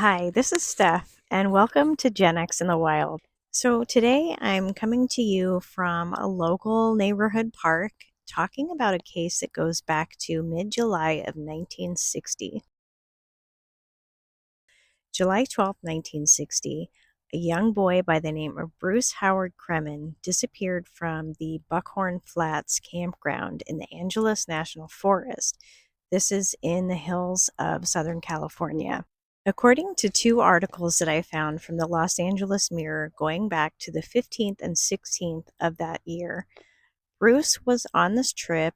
Hi, this is Steph, and welcome to Gen X in the Wild. So, today I'm coming to you from a local neighborhood park talking about a case that goes back to mid July of 1960. July 12th, 1960, a young boy by the name of Bruce Howard Kremen disappeared from the Buckhorn Flats campground in the Angeles National Forest. This is in the hills of Southern California. According to two articles that I found from the Los Angeles Mirror going back to the 15th and 16th of that year, Bruce was on this trip.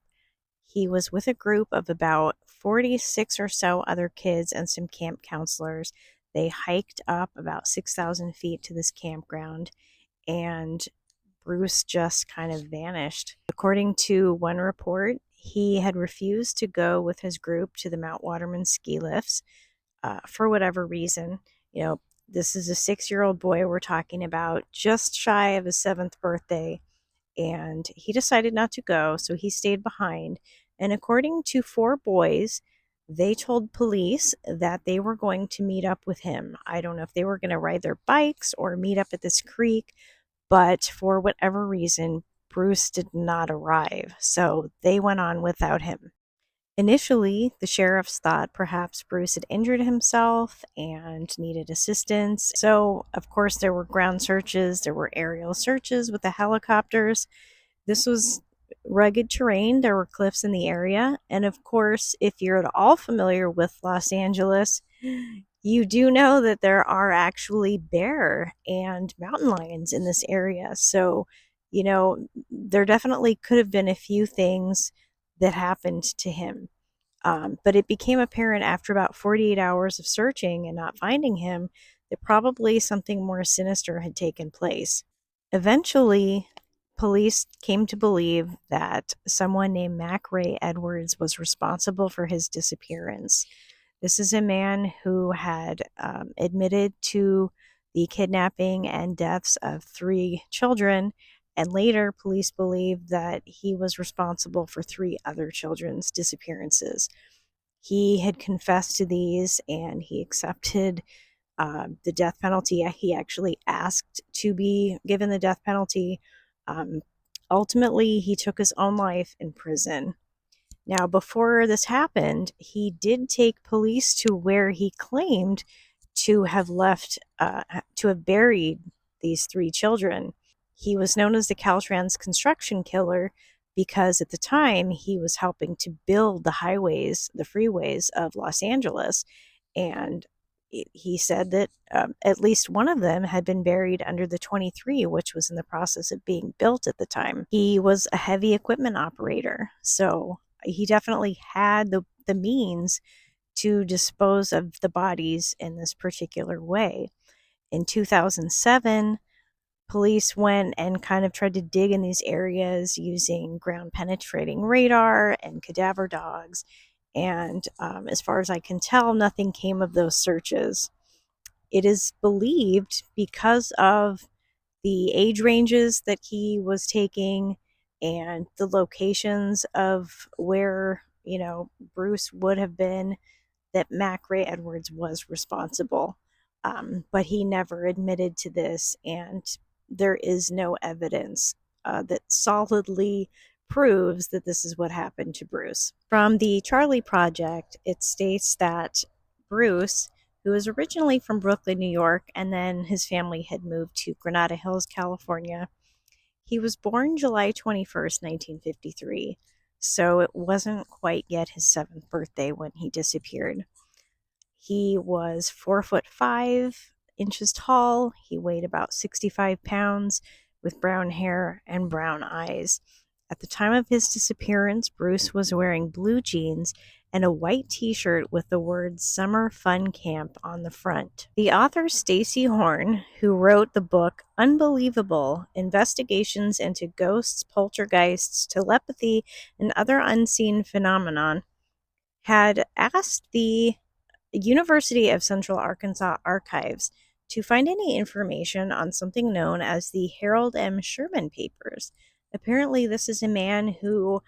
He was with a group of about 46 or so other kids and some camp counselors. They hiked up about 6,000 feet to this campground, and Bruce just kind of vanished. According to one report, he had refused to go with his group to the Mount Waterman ski lifts for whatever reason. This is a 6-year-old boy we're talking about, just shy of his 7th birthday, and he decided not to go, so he stayed behind. And according to 4 boys, they told police that they were going to meet up with him. I don't know if they were going to ride their bikes or meet up at this creek, but for whatever reason, Bruce did not arrive, so they went on without him. Initially, the sheriffs thought perhaps Bruce had injured himself and needed assistance. So, of course, there were ground searches, there were aerial searches with the helicopters. This was rugged terrain, there were cliffs in the area. And of course, if you're at all familiar with Los Angeles, you do know that there are actually bear and mountain lions in this area. So, there definitely could have been a few things that happened to him. But it became apparent after about 48 hours of searching and not finding him that probably something more sinister had taken place. Eventually, police came to believe that someone named Mack Ray Edwards was responsible for his disappearance. This is a man who had admitted to the kidnapping and deaths of 3 children, and later police believed that he was responsible for 3 other children's disappearances. He had confessed to these and he accepted the death penalty. He actually asked to be given the death penalty. Um, Ultimately, he took his own life in prison. Now, before this happened, he did take police to where he claimed to have buried these 3 children. He was known as the Caltrans Construction Killer because at the time he was helping to build the highways, the freeways of Los Angeles. And he said that at least one of them had been buried under the 23, which was in the process of being built at the time. He was a heavy equipment operator, so he definitely had the means to dispose of the bodies in this particular way. In 2007, police went and kind of tried to dig in these areas using ground penetrating radar and cadaver dogs. And as far as I can tell, nothing came of those searches. It is believed because of the age ranges that he was taking and the locations of where, Bruce would have been, that Mack Ray Edwards was responsible. But he never admitted to this, and there is no evidence that solidly proves that this is what happened to Bruce. From the Charlie Project, it states that Bruce, who was originally from Brooklyn, New York, and then his family had moved to Granada Hills, California. He was born July 21st, 1953, so it wasn't quite yet his 7th birthday when he disappeared. He was 4'5" tall. He weighed about 65 pounds with brown hair and brown eyes. At the time of his disappearance, Bruce was wearing blue jeans and a white t-shirt with the words Summer Fun Camp on the front. The author Stacy Horn, who wrote the book Unbelievable: Investigations into Ghosts, Poltergeists, Telepathy, and Other Unseen Phenomenon, had asked the University of Central Arkansas Archives to find any information on something known as the Harold M. Sherman Papers. Apparently, this is a man who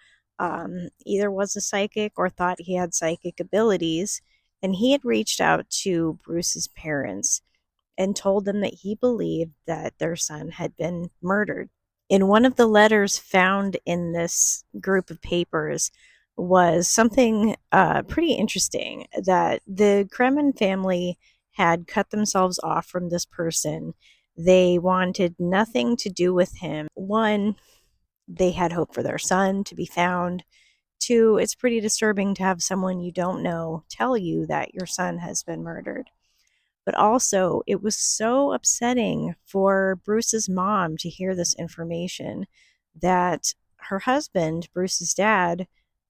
either was a psychic or thought he had psychic abilities, And he had reached out to Bruce's parents and told them that he believed that their son had been murdered. In one of the letters found in this group of papers was something pretty interesting, that the Kremen family had cut themselves off from this person. They wanted nothing to do with him. One, they had hope for their son to be found. Two, it's pretty disturbing to have someone you don't know tell you that your son has been murdered. But also, it was so upsetting for Bruce's mom to hear this information that her husband, Bruce's dad,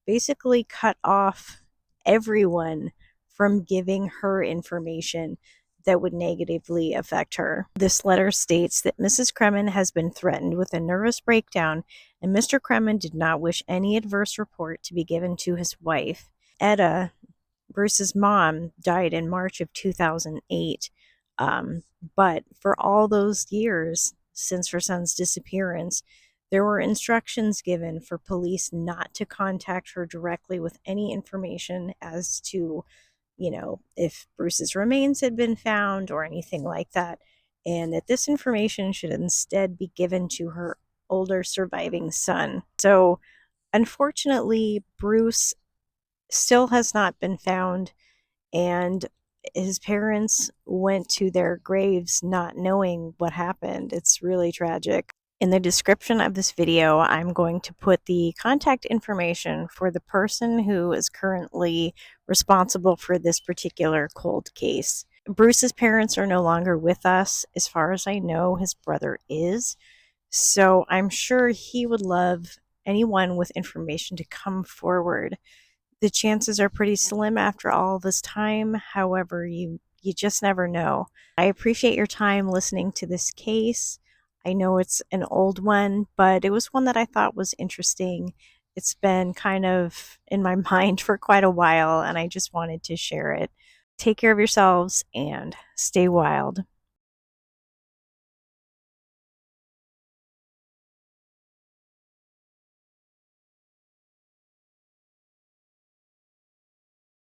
basically cut off everyone from giving her information that would negatively affect her. This letter states that Mrs. Kremen has been threatened with a nervous breakdown, and Mr. Kremen did not wish any adverse report to be given to his wife. Etta, Bruce's mom, died in March of 2008. But for all those years since her son's disappearance, there were instructions given for police not to contact her directly with any information as to, if Bruce's remains had been found or anything like that, and that this information should instead be given to her older surviving son. So, unfortunately, Bruce still has not been found, and his parents went to their graves not knowing what happened. It's really tragic. In the description of this video, I'm going to put the contact information for the person who is currently responsible for this particular cold case. Bruce's parents are no longer with us. As far as I know, his brother is. So I'm sure he would love anyone with information to come forward. The chances are pretty slim after all this time. However, you just never know. I appreciate your time listening to this case. I know it's an old one, but it was one that I thought was interesting. It's been kind of in my mind for quite a while, and I just wanted to share it. Take care of yourselves and stay wild.